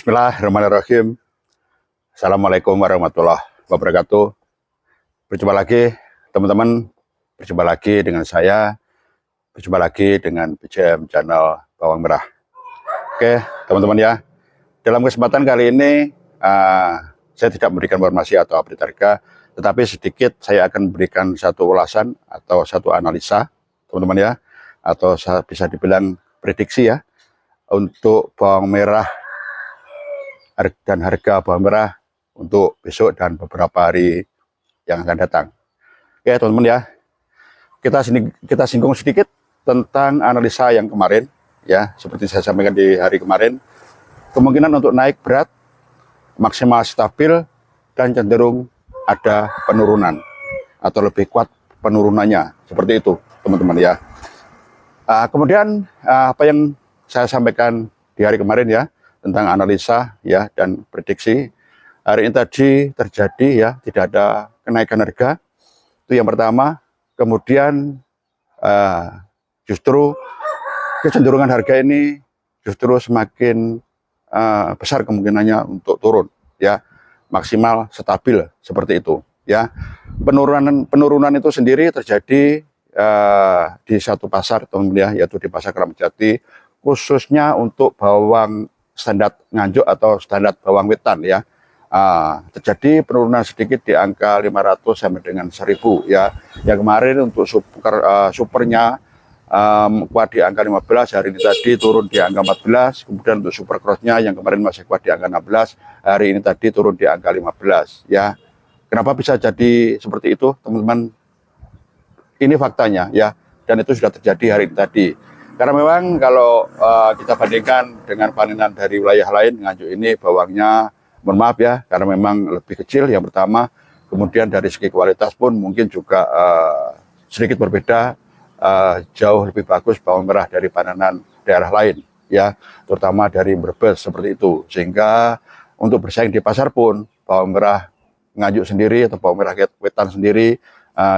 Bismillahirrahmanirrahim. Assalamualaikum warahmatullahi wabarakatuh. Berjumpa lagi teman-teman, berjumpa lagi dengan saya, berjumpa lagi dengan BJM Channel Bawang Merah. Oke teman-teman ya, dalam kesempatan kali ini saya tidak memberikan informasi atau update harga, tetapi sedikit saya akan memberikan satu ulasan atau satu analisa teman-teman ya, atau bisa dibilang prediksi ya, untuk bawang merah dan harga bawang merah untuk besok dan beberapa hari yang akan datang. Oke teman-teman ya, kita singgung sedikit tentang analisa yang kemarin ya. Seperti saya sampaikan di hari kemarin, kemungkinan untuk naik berat, maksimal stabil, dan cenderung ada penurunan atau lebih kuat penurunannya, seperti itu teman-teman ya. Kemudian apa yang saya sampaikan di hari kemarin ya, tentang analisa ya dan prediksi, hari ini tadi terjadi ya, tidak ada kenaikan harga, itu yang pertama. Kemudian justru kecenderungan harga ini justru semakin besar kemungkinannya untuk turun ya, maksimal stabil seperti itu ya. Penurunan itu sendiri terjadi di satu pasar teman-teman ya, yaitu di pasar Kramat Jati, khususnya untuk bawang standar nganjuk atau standar bawang wetan ya. Terjadi penurunan sedikit di angka 500 sampai dengan 1000 ya. Yang kemarin untuk supernya kuat di angka 15, hari ini tadi turun di angka 14. Kemudian untuk super crossnya yang kemarin masih kuat di angka 16, hari ini tadi turun di angka 15 ya. Kenapa bisa jadi seperti itu teman-teman? Ini faktanya ya, dan itu sudah terjadi hari ini tadi. Karena memang kalau kita bandingkan dengan panenan dari wilayah lain, Nganjuk ini bawangnya, mohon maaf ya, karena memang lebih kecil yang pertama. Kemudian dari segi kualitas pun mungkin juga sedikit berbeda, jauh lebih bagus bawang merah dari panenan daerah lain ya, terutama dari Brebes seperti itu. Sehingga untuk bersaing di pasar pun bawang merah Nganjuk sendiri atau bawang merah wetan sendiri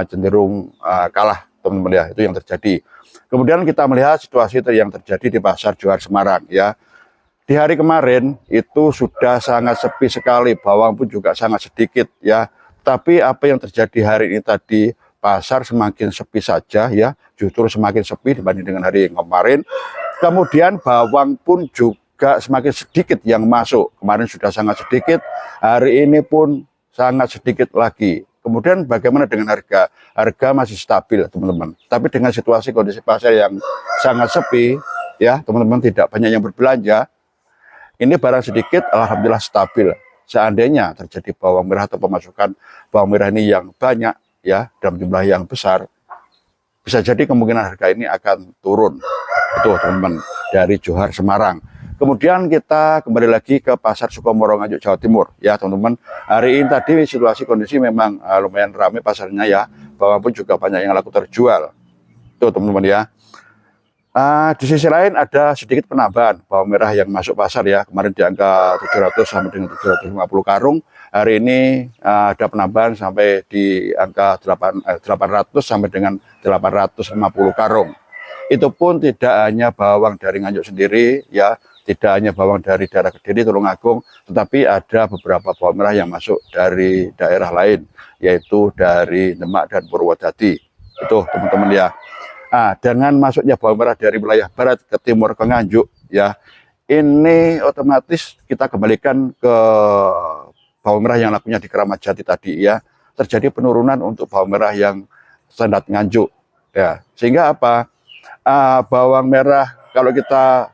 cenderung kalah teman-teman ya, itu yang terjadi. Kemudian kita melihat situasi yang terjadi di pasar Johar Semarang ya. Di hari kemarin itu sudah sangat sepi sekali, bawang pun juga sangat sedikit ya. Tapi apa yang terjadi hari ini tadi, pasar semakin sepi saja ya, justru semakin sepi dibanding dengan hari kemarin. Kemudian bawang pun juga semakin sedikit yang masuk. Kemarin sudah sangat sedikit, hari ini pun sangat sedikit lagi. Kemudian bagaimana dengan harga? Harga masih stabil teman-teman. Tapi dengan situasi kondisi pasar yang sangat sepi ya teman-teman, tidak banyak yang berbelanja, ini barang sedikit alhamdulillah stabil. Seandainya terjadi bawang merah atau pemasukan bawang merah ini yang banyak ya, dalam jumlah yang besar, bisa jadi kemungkinan harga ini akan turun. Itu teman-teman dari Johar Semarang. Kemudian kita kembali lagi ke pasar Sukomoro Nganjuk Jawa Timur ya teman-teman. Hari ini tadi situasi kondisi memang lumayan ramai pasarnya ya. Bawang pun juga banyak yang laku terjual. Itu teman-teman ya. Di sisi lain ada sedikit penambahan bawang merah yang masuk pasar ya. Kemarin di angka 700 sampai dengan 750 karung. Hari ini ada penambahan sampai di angka 800 sampai dengan 850 karung. Itu pun tidak hanya bawang dari Nganjuk sendiri ya, tidak hanya bawang dari daerah Kediri, Tulungagung, tetapi ada beberapa bawang merah yang masuk dari daerah lain, yaitu dari Demak dan Purwodadi. Itu teman-teman ya. Dengan masuknya bawang merah dari wilayah barat ke timur ke Nganjuk ya, ini otomatis kita kembalikan ke bawang merah yang lakunya di Kramat Jati tadi ya. Terjadi penurunan untuk bawang merah yang standar Nganjuk ya. Sehingga apa? Bawang merah kalau kita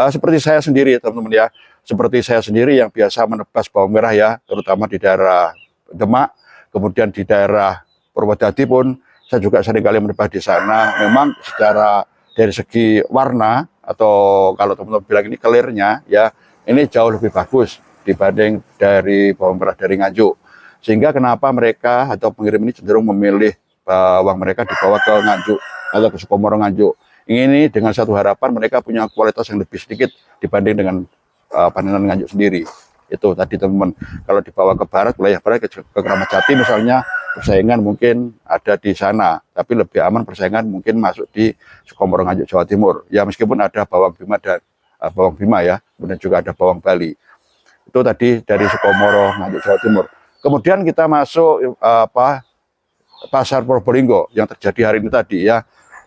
seperti saya sendiri teman-teman ya, seperti saya sendiri yang biasa menebas bawang merah ya, terutama di daerah Demak, kemudian di daerah Purwodadi pun saya juga seringkali menebas di sana. Memang secara dari segi warna atau kalau teman-teman bilang ini kelirnya ya, ini jauh lebih bagus dibanding dari bawang merah dari Nganjuk. Sehingga kenapa mereka atau pengirim ini cenderung memilih bawang mereka dibawa ke Nganjuk atau ke Sukomoro Nganjuk. Ini dengan satu harapan mereka punya kualitas yang lebih sedikit dibanding dengan panenan Nganjuk sendiri. Itu tadi teman-teman, kalau dibawa ke barat, wilayah barat ke Kramat Jati misalnya, persaingan mungkin ada di sana, tapi lebih aman persaingan mungkin masuk di Sukomoro Nganjuk Jawa Timur. Ya meskipun ada bawang Bima dan bawang Bima ya, kemudian juga ada bawang Bali. Itu tadi dari Sukomoro, Nganjuk, Jawa Timur. Kemudian kita masuk pasar Probolinggo yang terjadi hari ini tadi ya.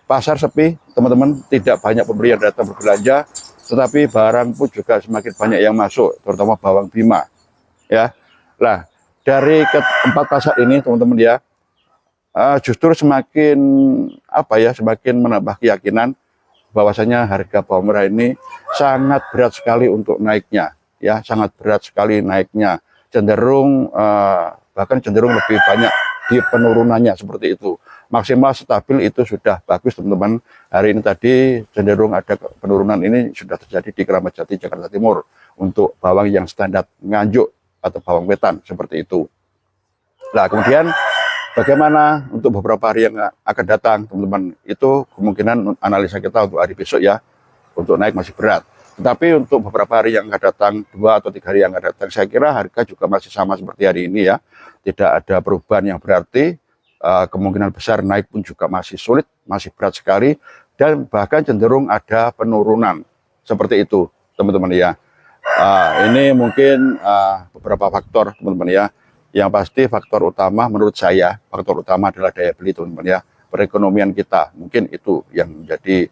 Pasar sepi, teman-teman, tidak banyak pembeli yang datang berbelanja, tetapi barang pun juga semakin banyak yang masuk, terutama bawang Bima ya. Nah, dari keempat pasar ini teman-teman ya, justru semakin semakin menambah keyakinan bahwasanya harga bawang merah ini sangat berat sekali untuk naiknya ya, sangat berat sekali naiknya, cenderung bahkan cenderung lebih banyak di penurunannya seperti itu. Maksimal stabil itu sudah bagus teman-teman. Hari ini tadi cenderung ada penurunan ini sudah terjadi di Keramat Jati, Jakarta Timur untuk bawang yang standar Nganjuk atau bawang wetan seperti itu. Nah, kemudian bagaimana untuk beberapa hari yang akan datang teman-teman, itu kemungkinan analisa kita untuk hari besok ya, untuk naik masih berat. Tetapi untuk beberapa hari yang akan datang, 2 atau 3 hari yang akan datang, saya kira harga juga masih sama seperti hari ini ya. Tidak ada perubahan yang berarti, kemungkinan besar naik pun juga masih sulit, masih berat sekali, dan bahkan cenderung ada penurunan. Seperti itu teman-teman ya. Ini mungkin beberapa faktor teman-teman ya. Yang pasti faktor utama menurut saya, faktor utama adalah daya beli teman-teman ya. Perekonomian kita, mungkin itu yang menjadi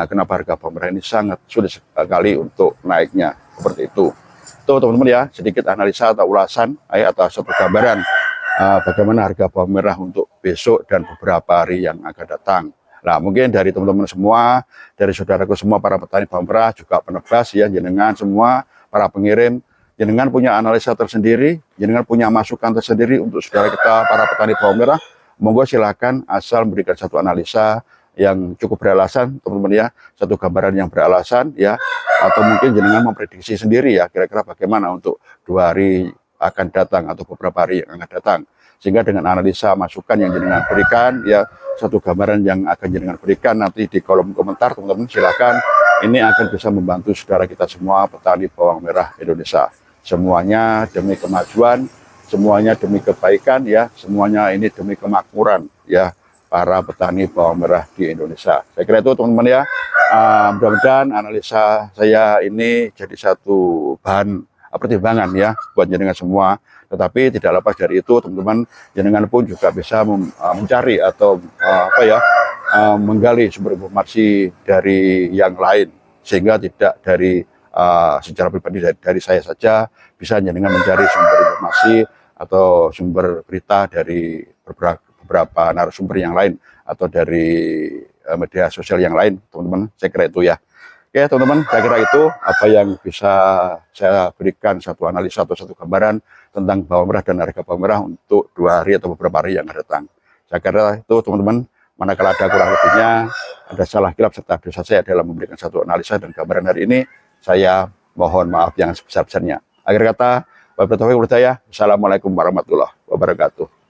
kenapa harga bawang merah ini sangat sulit sekali untuk naiknya, seperti itu. Itu teman-teman ya, sedikit analisa atau ulasan atau satu gambaran bagaimana harga bawang merah untuk besok dan beberapa hari yang akan datang. Nah, mungkin dari teman-teman semua, dari saudaraku semua para petani bawang merah, juga penebas ya, jenengan semua, para pengirim, jenengan punya analisa tersendiri, jenengan punya masukan tersendiri untuk saudara kita para petani bawang merah. Monggo silakan, asal memberikan satu analisa yang cukup beralasan teman-teman ya, satu gambaran yang beralasan ya, atau mungkin jenengan memprediksi sendiri ya, kira-kira bagaimana untuk 2 hari akan datang atau beberapa hari yang akan datang, sehingga dengan analisa masukan yang jenengan berikan ya, satu gambaran yang akan jenengan berikan nanti di kolom komentar teman-teman, silakan. Ini akan bisa membantu saudara kita semua petani bawang merah Indonesia. Semuanya demi kemajuan, semuanya demi kebaikan ya, semuanya ini demi kemakmuran ya para petani bawang merah di Indonesia. Saya kira itu teman-teman ya. Mudah-mudahan analisa saya ini jadi satu bahan pertimbangan ya buat jenengan semua. Tetapi tidak lepas dari itu teman-teman, jenengan pun juga bisa mencari atau menggali sumber informasi dari yang lain, sehingga tidak dari secara pribadi dari saya saja, bisa jenengan mencari sumber informasi atau sumber berita dari beberapa narasumber yang lain atau dari media sosial yang lain teman-teman. Saya kira itu ya. Oke teman-teman, saya kira itu apa yang bisa saya berikan, satu analisa atau satu gambaran tentang bawang merah dan harga bawang merah untuk 2 hari atau beberapa hari yang akan datang. Saya kira itu teman-teman, manakala ada kurang lebihnya, ada salah kilap serta dosa saya dalam memberikan satu analisa dan gambaran hari ini, saya mohon maaf yang sebesar-besarnya. Akhir kata, wabillahi taufiq wal hidayah. Assalamualaikum warahmatullahi wabarakatuh.